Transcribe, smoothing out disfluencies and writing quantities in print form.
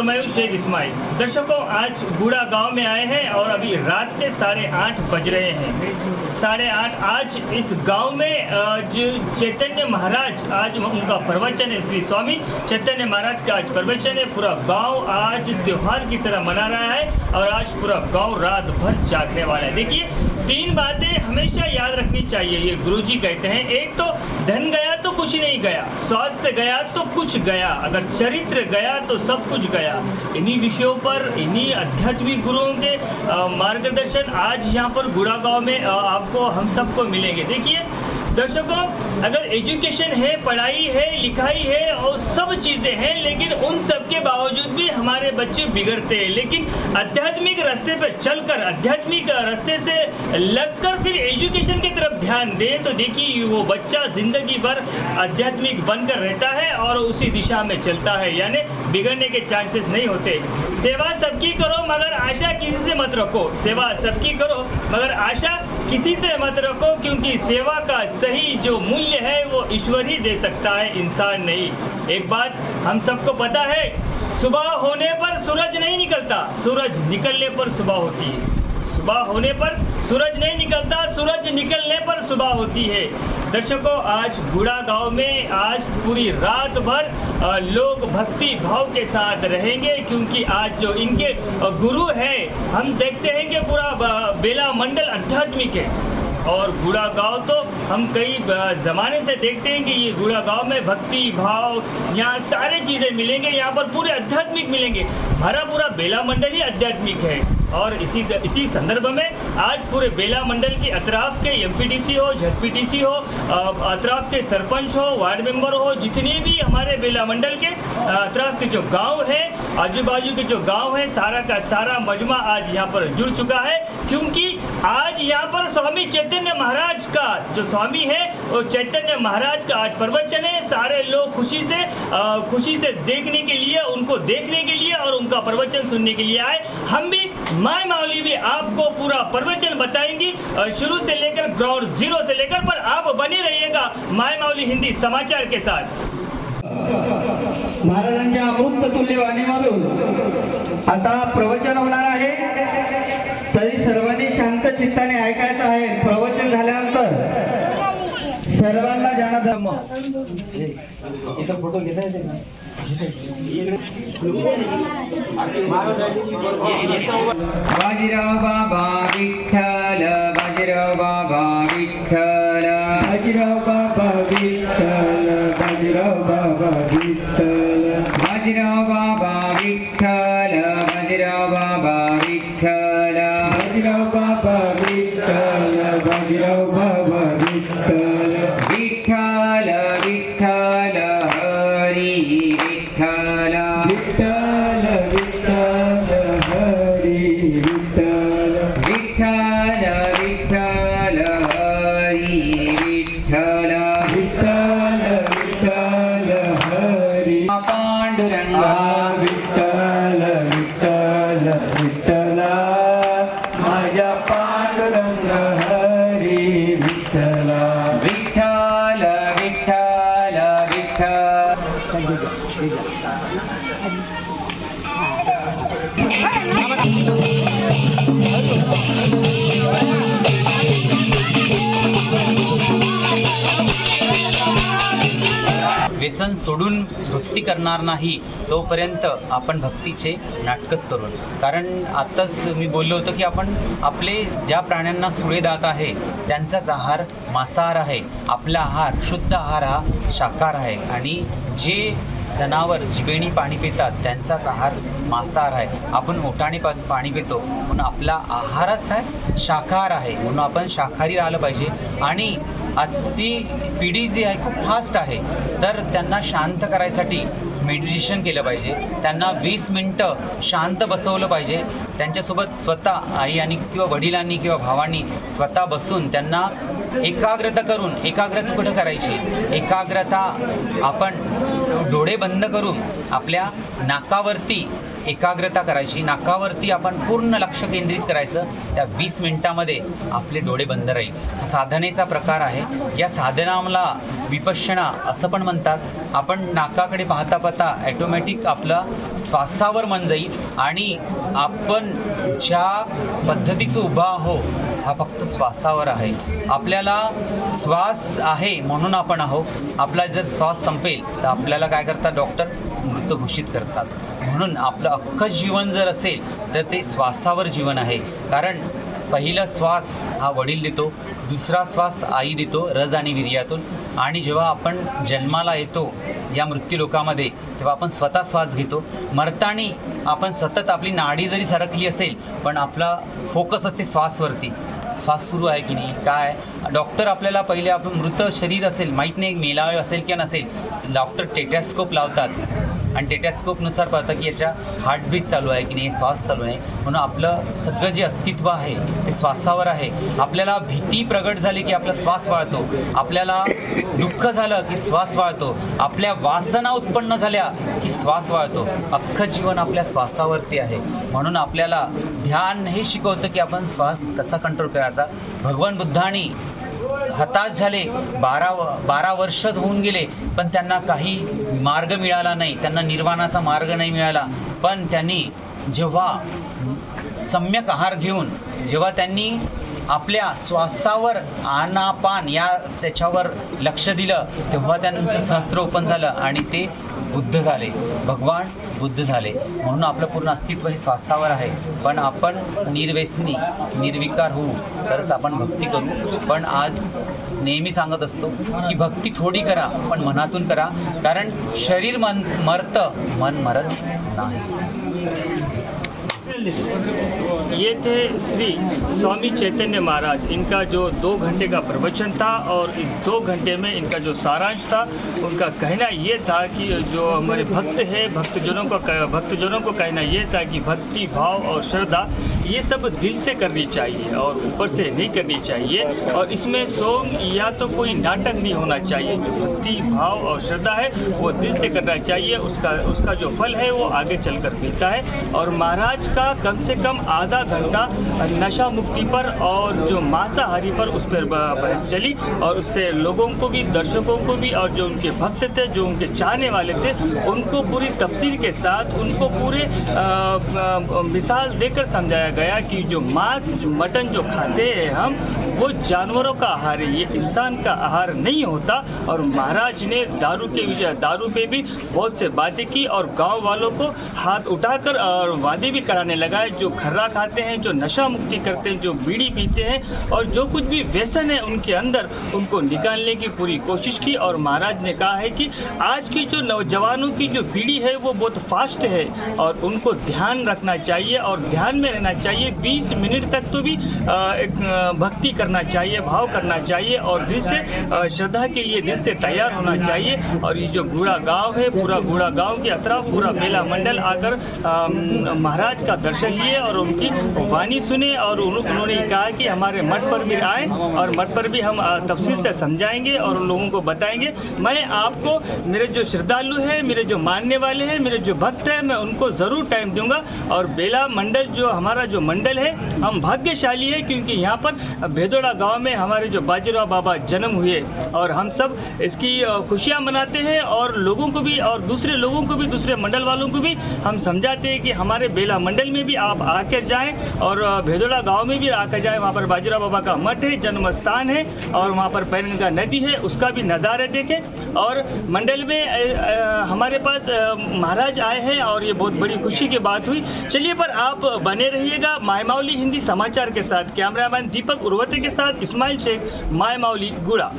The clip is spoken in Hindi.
मैं हूं शेख इस्माइल। दर्शकों, आज गुड़ा गांव में आए हैं और अभी रात के 8:30 बज रहे हैं। 8:30 आज इस गांव में जो चैतन्य महाराज, आज उनका प्रवचन है। श्री स्वामी चैतन्य महाराज का आज प्रवचन है। पूरा गांव आज त्योहार की तरह मना रहा है और आज पूरा गांव रात भर जागने वाला है। देखिए, 3 बातें हमेशा याद रखनी चाहिए, ये गुरुजी कहते हैं। एक तो धन गया तो कुछ नहीं गया, स्वास्थ्य गया तो कुछ गया, अगर चरित्र गया तो सब कुछ गया। इन्हीं विषयों पर, इन्हीं आध्यात्मिक गुरुओं के मार्गदर्शन आज यहाँ पर गुड़ा गांव में आपको, हम सबको मिलेंगे। देखिए दर्शकों, अगर एजुकेशन है, पढ़ाई है, लिखाई है और सब चीजें हैं, लेकिन उन सब के बावजूद भी हमारे बच्चे बिगड़ते हैं। लेकिन आध्यात्मिक रास्ते पर चलकर, आध्यात्मिक रास्ते से लगकर फिर एजुकेशन की तरफ ध्यान दे तो देखिए वो बच्चा जिंदगी भर आध्यात्मिक बनकर रहता है और उसी दिशा में चलता है, यानी बिगड़ने के चांसेस नहीं होते। सेवा सबकी करो मगर आशा किसी से मत रखो। सेवा सबकी करो मगर आशा किसी से मत रखो, क्योंकि सेवा का सही जो मूल्य है वो ईश्वर ही दे सकता है, इंसान नहीं। एक बात हम सबको पता है, सुबह होने पर सूरज नहीं निकलता, सूरज निकलने पर सुबह होती है। सुबह होने पर सूरज नहीं निकलता, सूरज निकलने पर सुबह होती है। दर्शकों, आज गुड़ा गांव में आज पूरी रात भर लोग भक्ति भाव के साथ रहेंगे, क्योंकि आज जो इनके गुरु है, हम देखते हैं कि पूरा बेला मंडल आध्यात्मिक है। और गुड़ा गांव तो हम कई जमाने से देखते हैं कि ये गुड़ा गांव में भक्ति भाव, यहाँ सारे चीजें मिलेंगे, यहाँ पर पूरे आध्यात्मिक मिलेंगे। हमारा पूरा बेला मंडल ही आध्यात्मिक है। और इसी संदर्भ में आज पूरे बेला मंडल के अतराफ के एमपीटीसी हो, झटपीटीसी हो, अतराफ के सरपंच हो, वार्ड मेंबर हो, जितने भी हमारे बेला मंडल के अतराफ के जो गांव है, आजू बाजू के जो गांव है, सारा का सारा मजमा आज यहाँ पर जुड़ चुका है। क्योंकि आज यहाँ पर स्वामी चैतन्य महाराज का जो स्वामी है, वो चैतन्य महाराज का आज प्रवचन है। सारे लोग खुशी से देखने के लिए, उनको देखने के लिए और उनका प्रवचन सुनने के लिए आए। हम भी, माय माउली भी आपको पूरा प्रवचन बताएंगी शुरू से लेकर, ग्राउंड जीरो से लेकर, पर आप बने रहिएगा माय माउली हिंदी समाचार के साथ। महाराजांच्या अमृत तुल्य वाणीमधून आता प्रवचन होणार आहे, तरी सर्वांनी शांत चित्ताने ऐकायचं आहे। प्रवचन झाल्यानंतर सर्वांना ज्ञान धर्म इथं फोटो घेता येते ना, बाजीराव बाबा विठ्ठल, बाजीराव बाबा विठ्ठल, बाजीराव बाबा विठ्ठल, बाजीराव बाबा विठ्ठल, बाजीराव बाबा विठ्ठल, बाजीराव बाबा विठ्ठल, बाजीराव बाबा विठ्ठल, बाजीराव बाबा विठ्ठल, विठ्ठल विठ्ठल हरी विठ्ठल, विठ्ठल विठ्ठल हरी विठ्ठल, विठ्ठल विठ्ठल हरी विठ्ठल, विठ्ठल विठ्ठल हरी पांडुरंगा, विठ्ठल विठ्ठल विठ्ठल माझ्या पांडुरंग हरी विठ्ठल, विठ्ठल विठ्ठल व्यसन सोडून भक्ती करणार नाही तोपर्यंत आपण भक्तीचे नाटकच करू। कारण आत्ताच मी बोललो होतो की आपण आपले ज्या प्राण्यांना सुळे दात आहे त्यांचाच आहार मांसाहार आहे, आपला आहार शुद्ध आहार हा शाकाहार आहे, आणि जे जनावर जिबेणी पाणी पितात त्यांचाच आहार मांसाहार आहे। आपण ओठाने पाणी पितो म्हणून आपला आहारच आहे शाकाहार आहे, म्हणून आपण शाकाहारी राहिलं पाहिजे। आणि आजची पिढी जी आहे खूप फास्ट आहे, तर त्यांना शांत करायसाठी मेडिटेशन केलं पाहिजे, त्यांना 20 मिनिटं शांत बसवलं पाहिजे, त्यांच्यासोबत स्वतः आई आणि किंवा वडिलांनी किंवा भावांनी स्वतः बसून त्यांना एकाग्रता करून, एकाग्रता कुठं करायची, एकाग्रता आपण डोळे बंद करून आपल्या नाकावरती एकाग्रता करायची, नाकावरती आपण पूर्ण लक्ष केंद्रित करायचं। त्या 20 मिनिटांमध्ये आपले डोळे बंद राहील। साधनेचा प्रकार आहे, या साधनाला विपश्यना असं पण म्हणतात। आपण नाकाकडे पाहता पाहता ऑटोमॅटिक आपला श्वासावर मन जाईल आणि आपण ज्या पद्धतीचं उभा आहो हा फक्त श्वासावर आहे. आपल्याला श्वास आहे म्हणून आपण आहो. आपला जर श्वास संपेल तर आपल्याला काय करतात डॉक्टर? मृत घोषित करतात. म्हणून आपलं अख्खं जीवन जर असेल तर ते श्वासावर जीवन आहे. कारण पहिला श्वास हा वडील देतो, दुसरा श्वास आई देतो रज आणि वीर्यातून, आणि जेव्हा आपण जन्माला येतो या मृत्यूलोकामध्ये तेव्हा आपण स्वतः श्वास घेतो. मरतानी आपण सतत आपली नाडी जरी सरकली असेल पण आपला फोकस असते श्वासवरती. श्वास सुरू आहे की नाही, काय डॉक्टर आपल्याला पहिले आपण मृत शरीर असेल माहीत नाही मेलावे असेल किंवा नसेल, डॉक्टर टेटॅस्कोप लावतात आणि टेटॅस्कोपनुसार पाहतात की याच्या हार्टबीट चालू आहे की नाही, श्वास चालू आहे. म्हणून आपलं सगळं जे अस्तित्व आहे ते श्वासावर आहे. आपल्याला भीती प्रगट झाली की आपला श्वास वाळतो, आपल्याला दुःख झालं की श्वास वाळतो, आपल्या वासना उत्पन्न झाल्या की श्वास वाळतो. अख्खं जीवन आपल्या श्वासावरती आहे. म्हणून आपल्याला ध्यान हे शिकवतं की आपण श्वास कसा कंट्रोल करायचा. भगवान बुद्धांनी हताश झाले, 12 वर्ष होऊन गेले पण त्यांना काही मार्ग मिळाला नाही, त्यांना निर्वाणाचा मार्ग नाही मिळाला. पण त्यांनी जेव्हा सम्यक आहार घेऊन जेव्हा त्यांनी आपल्या श्वासावर आनापान या त्याच्यावर लक्ष दिलं तेव्हा त्यांचं सहस्त्र ओपन झालं आणि ते बुद्ध झाले, भगवान बुद्ध झाले. म्हणून आपलं पूर्ण अस्तित्व हे श्वासावर आहे. पण आपण निर्व्यसनी निर्विकार होऊ तरच आपण भक्ती करू. पण आज नेहमी सांगत असतो की भक्ती थोडी करा पण मनातून करा, कारण शरीर मरतं मन मरत नाही. ये थे श्री स्वामी चैतन्य महाराज. इनका जो 2 घंटे का प्रवचन था और इस 2 घंटे में इनका जो सारांश था उनका कहना ये था कि जो हमारे भक्त है भक्तजनों को कहना ये था कि भक्ति भाव और श्रद्धा ये सब दिल से करनी चाहिए और ऊपर से नहीं करनी चाहिए. और इसमें सॉन्ग या तो कोई नाटक नहीं होना चाहिए. जो भक्ति भाव और श्रद्धा है वो दिल से करना चाहिए. उसका जो फल है वो आगे चलकर मिलता है. और महाराज का कम से कम आधा घंटा नशा मुक्ति पर और जो मांसाहारी पर उस पर बहस चली और उससे लोगों को भी दर्शकों को भी और जो उनके भक्त थे जो उनके चाहने वाले थे उनको पूरी तफसील के साथ उनको पूरे मिसाल देकर समझाया गया कि जो मांस मटन जो खाते हैं हम वो जानवरों का आहार है, ये इंसान का आहार नहीं होता. और महाराज ने दारू पे भी बहुत से बातें की और गांव वालों को हाथ उठाकर और वादे भी कराने लगाए. जो खर्रा खाते हैं, जो नशा मुक्ति करते हैं, जो बीड़ी पीते हैं और जो कुछ भी व्यसन है उनके अंदर उनको निकालने की पूरी कोशिश की. और महाराज ने कहा है कि आज की जो नौजवानों की जो पीढ़ी है वो बहुत फास्ट है और उनको ध्यान रखना चाहिए और ध्यान में रहना चाहिए. 20 मिनट तक तो भी एक भक्ति करना चाहिए, भाव करना चाहिए और दिल से श्रद्धा के लिए दिल से तैयार होना चाहिए. और ये जो गूढ़ा गांव है, पूरा गूढ़ा गांव के अतराफ पूरा बेला मंडल आकर महाराज का दर्शन लिए और उनकी वाणी सुने. और उन्होंने कहा कि हमारे मठ पर भी आए और मठ पर भी हम तफसील से समझाएंगे और उन लोगों को बताएंगे. मैं आपको मेरे जो श्रद्धालु हैं, मेरे जो मानने वाले हैं, मेरे जो भक्त हैं, मैं उनको ज़रूर टाइम दूंगा. और बेला मंडल जो हमारा जो मंडल है हम भाग्यशाली है क्योंकि यहाँ पर भेदोड़ा गांव में हमारे जो बाजीराव बाबा जन्म हुए और हम सब इसकी खुशियाँ मनाते हैं. और लोगों को भी और दूसरे लोगों को भी दूसरे मंडल वालों को भी हम समझाते हैं कि हमारे बेला मंडल में भी आप आकर जाएं और भेदोड़ा गांव में भी आकर जाएं. वहाँ पर बाजीराव बाबा का मठ है, जन्म स्थान है और वहाँ पर पैरगंगा नदी है, उसका भी नज़ारा देखें. और मंडल में हमारे पास महाराज आए हैं और ये बहुत बड़ी खुशी की बात हुई. चलिए पर आप बने रहिएगा मायमावली हिंदी समाचार के साथ. कैमरामैन दीपक उर्वते के साथ इस्माइल शेख, मायमावली गुड़ा.